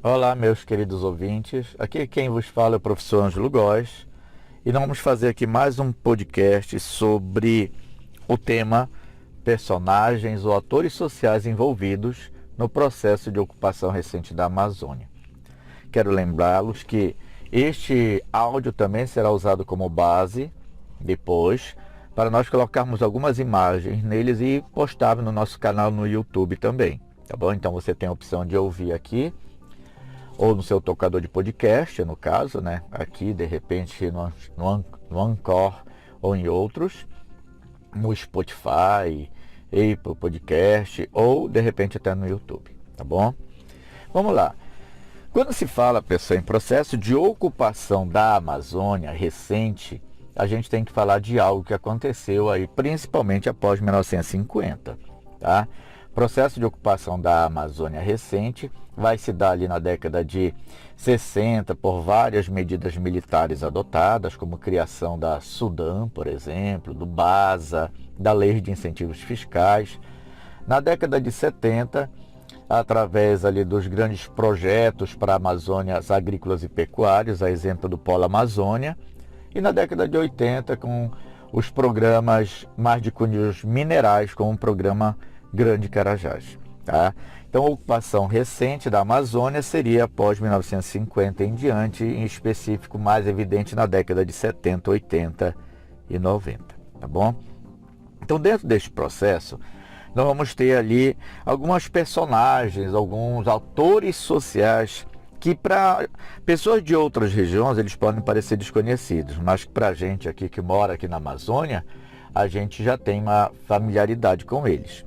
Olá, meus queridos ouvintes. Aqui quem vos fala é o professor Ângelo Góes e nós vamos fazer aqui mais um podcast sobre o tema personagens ou atores sociais envolvidos no processo de ocupação recente da Amazônia. Quero lembrá-los que este áudio também será usado como base depois para nós colocarmos algumas imagens neles e postar no nosso canal no YouTube também, tá bom? Então você tem a opção de ouvir aqui ou no seu tocador de podcast, no caso, né? Aqui, de repente, no Anchor ou em outros, no Spotify, Apple Podcast ou, de repente, até no YouTube, tá bom? Vamos lá. Quando se fala, pessoal, em processo de ocupação da Amazônia recente, a gente tem que falar de algo que aconteceu aí, principalmente após 1950, tá? O processo de ocupação da Amazônia recente vai se dar ali na década de 60 por várias medidas militares adotadas, como criação da SUDAM, por exemplo, do BASA, da Lei de Incentivos Fiscais. Na década de 70, através ali dos grandes projetos para Amazônias agrícolas e pecuárias, a exemplo do Polo Amazônia, e na década de 80 com os programas mais de cunhos minerais, como o programa Grande Carajás. Tá? Então, a ocupação recente da Amazônia seria após 1950 em diante, em específico mais evidente na década de 70, 80 e 90. Tá bom? Então, dentro deste processo, nós vamos ter ali algumas personagens, alguns autores sociais que para pessoas de outras regiões eles podem parecer desconhecidos, mas que para a gente aqui que mora aqui na Amazônia, a gente já tem uma familiaridade com eles.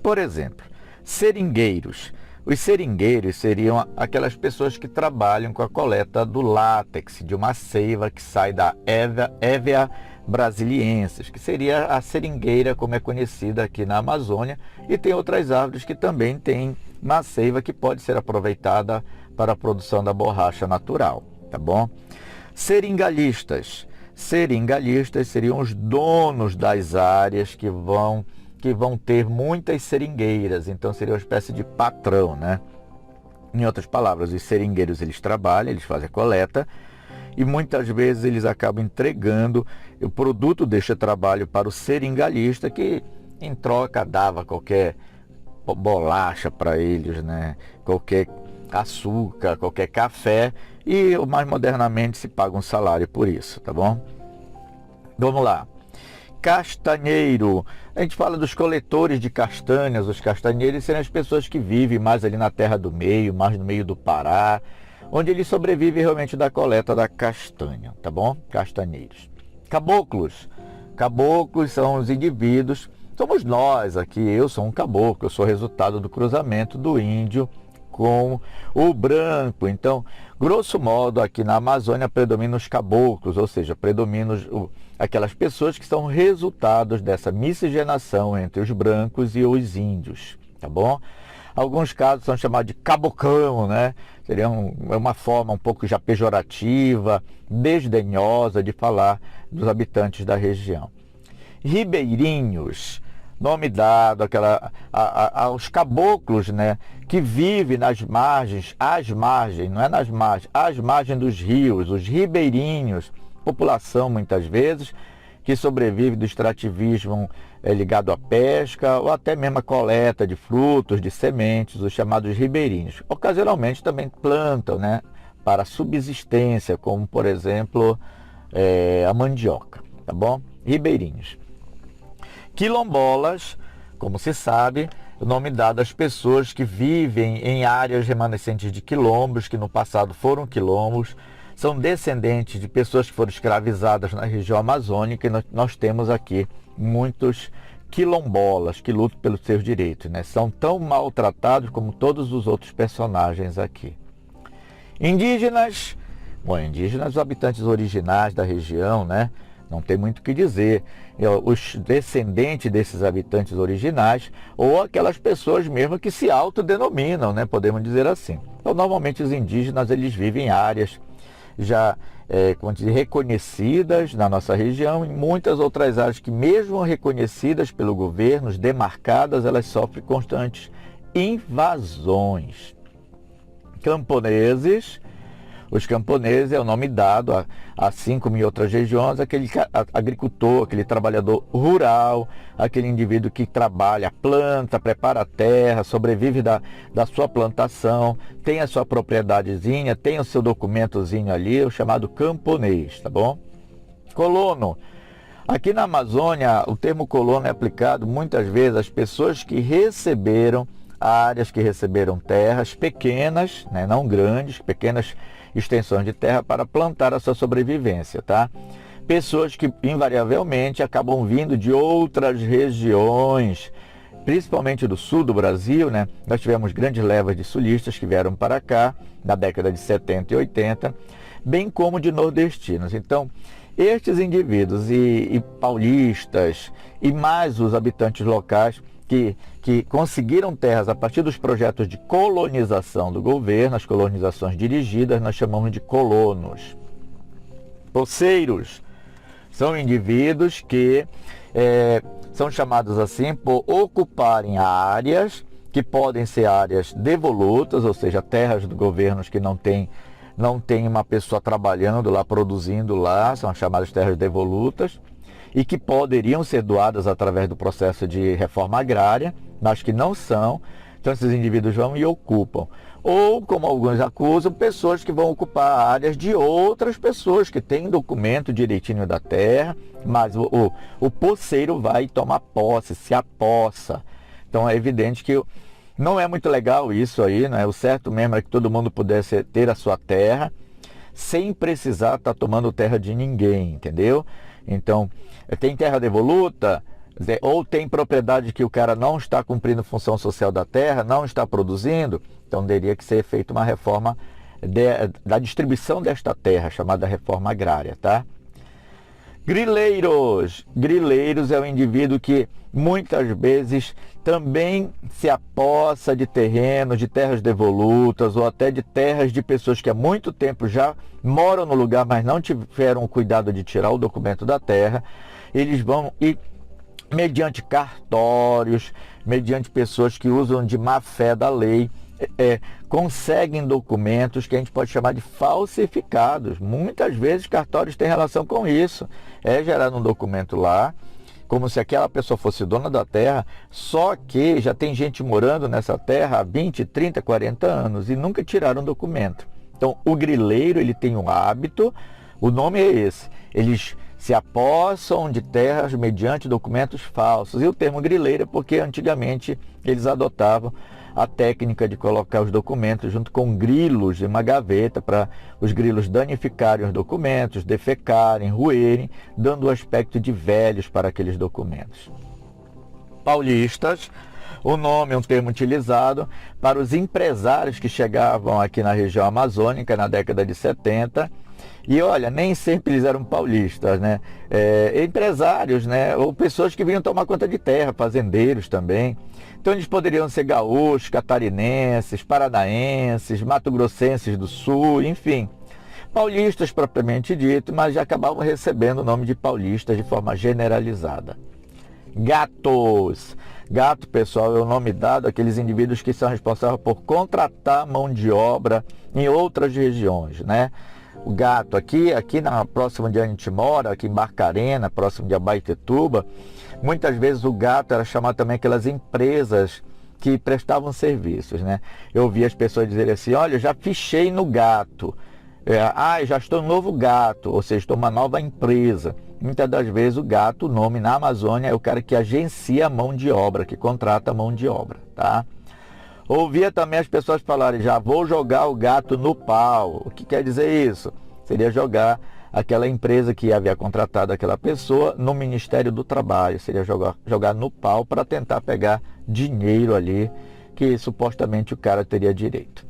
Por exemplo, seringueiros. Os seringueiros seriam aquelas pessoas que trabalham com a coleta do látex, de uma seiva que sai da Hevea brasiliensis, que seria a seringueira como é conhecida aqui na Amazônia, e tem outras árvores que também têm uma seiva que pode ser aproveitada para a produção da borracha natural, tá bom? Seringalistas. Seringalistas seriam os donos das áreas que vão ter muitas seringueiras, então seria uma espécie de patrão, né? Em outras palavras, os seringueiros eles trabalham, eles fazem a coleta e muitas vezes eles acabam entregando o produto deste trabalho para o seringalista, que em troca dava qualquer bolacha para eles, né? Qualquer açúcar, qualquer café, e mais modernamente se paga um salário por isso, tá bom? Vamos lá. Castanheiro. A gente fala dos coletores de castanhas. Os castanheiros seriam as pessoas que vivem mais ali na terra do meio, mais no meio do Pará, onde eles sobrevivem realmente da coleta da castanha, tá bom? Castanheiros. Caboclos. Caboclos são os indivíduos, somos nós aqui, eu sou um caboclo, eu sou resultado do cruzamento do índio com o branco. Então, grosso modo, aqui na Amazônia predominam os caboclos, ou seja, predominam aquelas pessoas que são resultados dessa miscigenação entre os brancos e os índios, tá bom? Alguns casos são chamados de cabocão, né? Seria uma forma um pouco já pejorativa, desdenhosa de falar dos habitantes da região. Ribeirinhos, nome dado aos caboclos, né, que vivem nas margens, às margens, não é nas margens, às margens dos rios, os ribeirinhos, população muitas vezes que sobrevive do extrativismo ligado à pesca ou até mesmo a coleta de frutos, de sementes, os chamados ribeirinhos. Ocasionalmente também plantam, né, para subsistência, como por exemplo a mandioca, tá bom? Ribeirinhos. Quilombolas, como se sabe, o nome dado às pessoas que vivem em áreas remanescentes de quilombos, que no passado foram quilombos, são descendentes de pessoas que foram escravizadas na região amazônica, e nós temos aqui muitos quilombolas que lutam pelos seus direitos, né? São tão maltratados como todos os outros personagens aqui. Indígenas, bom, indígenas, os habitantes originais da região, né? Não tem muito o que dizer. Os descendentes desses habitantes originais ou aquelas pessoas mesmo que se autodenominam, né? Podemos dizer assim. Então, normalmente os indígenas eles vivem em áreas já reconhecidas na nossa região e muitas outras áreas que mesmo reconhecidas pelo governo, demarcadas, elas sofrem constantes invasões. camponeses. Os camponeses é o nome dado, assim como em outras regiões, aquele agricultor, aquele trabalhador rural, aquele indivíduo que trabalha, planta, prepara a terra, sobrevive da sua plantação, tem a sua propriedadezinha, tem o seu documentozinho ali, o chamado camponês, tá bom? Colono. Aqui na Amazônia, o termo colono é aplicado muitas vezes às pessoas que receberam áreas, que receberam terras pequenas, né, não grandes, pequenas extensões de terra para plantar a sua sobrevivência, tá? Pessoas que invariavelmente acabam vindo de outras regiões, principalmente do sul do Brasil, né? Nós tivemos grandes levas de sulistas que vieram para cá na década de 70 e 80, bem como de nordestinos. Então, estes indivíduos e paulistas e mais os habitantes locais que conseguiram terras a partir dos projetos de colonização do governo, as colonizações dirigidas, nós chamamos de colonos. Poceiros são indivíduos que são chamados assim por ocuparem áreas que podem ser áreas devolutas, ou seja, terras do governo que não tem uma pessoa trabalhando lá, produzindo lá, são chamadas terras devolutas, e que poderiam ser doadas através do processo de reforma agrária, mas que não são. Então esses indivíduos vão e ocupam. Ou, como alguns acusam, pessoas que vão ocupar áreas de outras pessoas que têm documento direitinho da terra, mas o poceiro vai tomar posse, se apossa. Então é evidente que não é muito legal isso aí, né? O certo mesmo é que todo mundo pudesse ter a sua terra, sem precisar estar tomando terra de ninguém, entendeu? Então, tem terra devoluta, ou tem propriedade que o cara não está cumprindo função social da terra, não está produzindo, então teria que ser feita uma reforma da distribuição desta terra, chamada reforma agrária, tá? Grileiros. Grileiros é o indivíduo que muitas vezes também se apossa de terrenos, de terras devolutas ou até de terras de pessoas que há muito tempo já moram no lugar, mas não tiveram o cuidado de tirar o documento da terra. Eles vão e, mediante cartórios, mediante pessoas que usam de má fé da lei, conseguem documentos que a gente pode chamar de falsificados. Muitas vezes cartórios têm relação com isso. É gerado um documento lá, como se aquela pessoa fosse dona da terra, só que já tem gente morando nessa terra há 20, 30, 40 anos e nunca tiraram um documento. Então, o grileiro, ele tem um hábito, o nome é esse, eles se apossam de terras mediante documentos falsos. E o termo grileiro é porque antigamente eles adotavam a técnica de colocar os documentos junto com grilos em uma gaveta para os grilos danificarem os documentos, defecarem, roerem, dando o aspecto de velhos para aqueles documentos. Paulistas, o nome é um termo utilizado para os empresários que chegavam aqui na região amazônica na década de 70. E olha, nem sempre eles eram paulistas, né? Empresários, né? Ou pessoas que vinham tomar conta de terra, fazendeiros também. Então eles poderiam ser gaúchos, catarinenses, paranaenses, mato-grossenses do sul, enfim. Paulistas propriamente dito, mas já acabavam recebendo o nome de paulistas de forma generalizada. Gatos. Gato, pessoal, é o nome dado àqueles indivíduos que são responsáveis por contratar mão de obra em outras regiões, né? O gato aqui próximo de onde a gente mora, aqui em Barcarena, próximo de Abaetetuba, muitas vezes o gato era chamado também aquelas empresas que prestavam serviços, né? Eu ouvi as pessoas dizerem assim, olha, eu já fichei no gato, já estou no novo gato, ou seja, estou uma nova empresa. Muitas das vezes o gato, o nome na Amazônia, é o cara que agencia a mão de obra, que contrata a mão de obra, tá? Ouvia também as pessoas falarem, já vou jogar o gato no pau. O que quer dizer isso? Seria jogar aquela empresa que havia contratado aquela pessoa no Ministério do Trabalho. Seria jogar no pau para tentar pegar dinheiro ali, que supostamente o cara teria direito.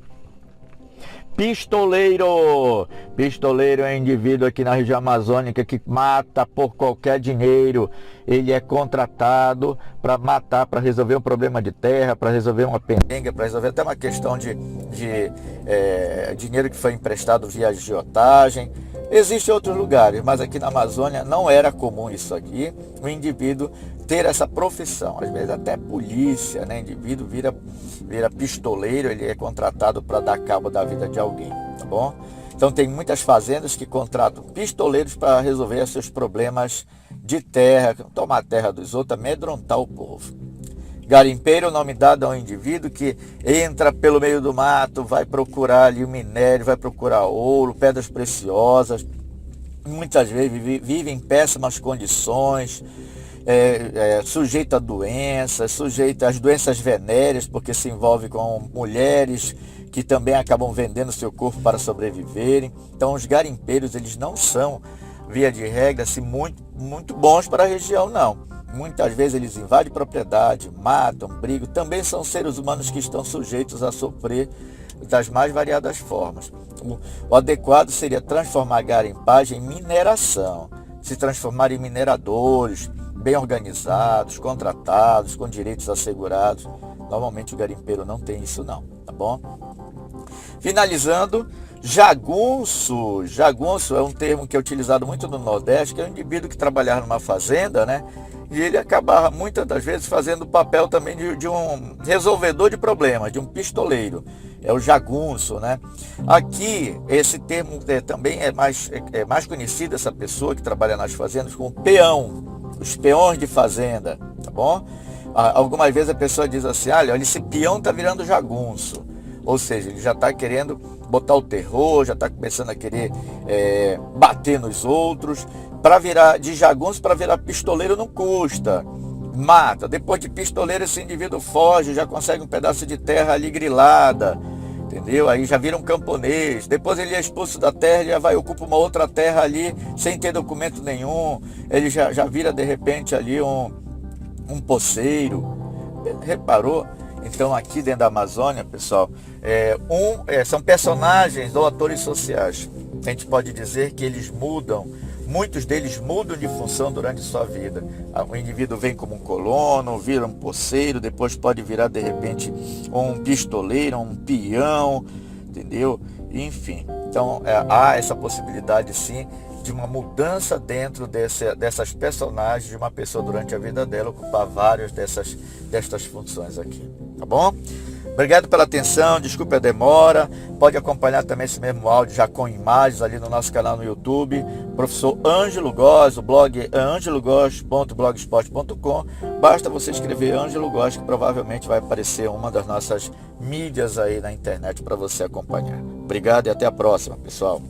Pistoleiro. Pistoleiro é um indivíduo aqui na região amazônica que mata por qualquer dinheiro. Ele é contratado para matar, para resolver um problema de terra, para resolver uma pendenga, para resolver até uma questão de dinheiro que foi emprestado via agiotagem. Existem outros lugares, mas aqui na Amazônia não era comum isso aqui. O indivíduo ter essa profissão. Às vezes até polícia, né? O indivíduo vira pistoleiro, ele é contratado para dar cabo da vida de alguém, tá bom? Então tem muitas fazendas que contratam pistoleiros para resolver seus problemas de terra, tomar a terra dos outros, amedrontar o povo. Garimpeiro é o nome dado a um indivíduo que entra pelo meio do mato, vai procurar ali o minério, vai procurar ouro, pedras preciosas, muitas vezes vive em péssimas condições, sujeito a doenças, sujeito às doenças venéreas, porque se envolve com mulheres que também acabam vendendo seu corpo para sobreviverem. Então os garimpeiros, eles não são, via de regra, assim, muito bons para a região, não. Muitas vezes eles invadem propriedade, matam, brigam. Também são seres humanos que estão sujeitos a sofrer das mais variadas formas. O adequado seria transformar a garimpagem em mineração, se transformar em mineradores, bem organizados, contratados, com direitos assegurados. Normalmente o garimpeiro não tem isso não, tá bom? Finalizando, jagunço. Jagunço é um termo que é utilizado muito no Nordeste, que é um indivíduo que trabalhava numa fazenda, né? E ele acabava muitas das vezes fazendo o papel também de um resolvedor de problemas, de um pistoleiro. É o jagunço, né? Aqui, esse termo também é mais conhecido, essa pessoa que trabalha nas fazendas, como peão, os peões de fazenda, tá bom? Algumas vezes a pessoa diz assim, olha, esse peão está virando jagunço. Ou seja, ele já está querendo botar o terror, já está começando a querer bater nos outros. Para virar de jagunço, para virar pistoleiro não custa. Mata. Depois de pistoleiro, esse indivíduo foge, já consegue um pedaço de terra ali grilada. Entendeu? Aí já vira um camponês. Depois ele é expulso da terra, ele já vai ocupa uma outra terra ali, sem ter documento nenhum. Ele já vira de repente ali um poceiro. Reparou? Então aqui dentro da Amazônia, pessoal, são personagens ou atores sociais. A gente pode dizer que eles mudam, muitos deles mudam de função durante sua vida. O indivíduo vem como um colono, vira um poceiro, depois pode virar de repente um pistoleiro, um peão, entendeu? Enfim, então há essa possibilidade sim de uma mudança dentro dessas personagens, de uma pessoa durante a vida dela ocupar várias destas funções aqui, tá bom? Obrigado pela atenção, desculpe a demora. Pode acompanhar também esse mesmo áudio já com imagens ali no nosso canal no YouTube. Professor Ângelo Góes, o blog é angelogos.blogspot.com. Basta você escrever Ângelo Góes que provavelmente vai aparecer uma das nossas mídias aí na internet para você acompanhar. Obrigado e até a próxima, pessoal.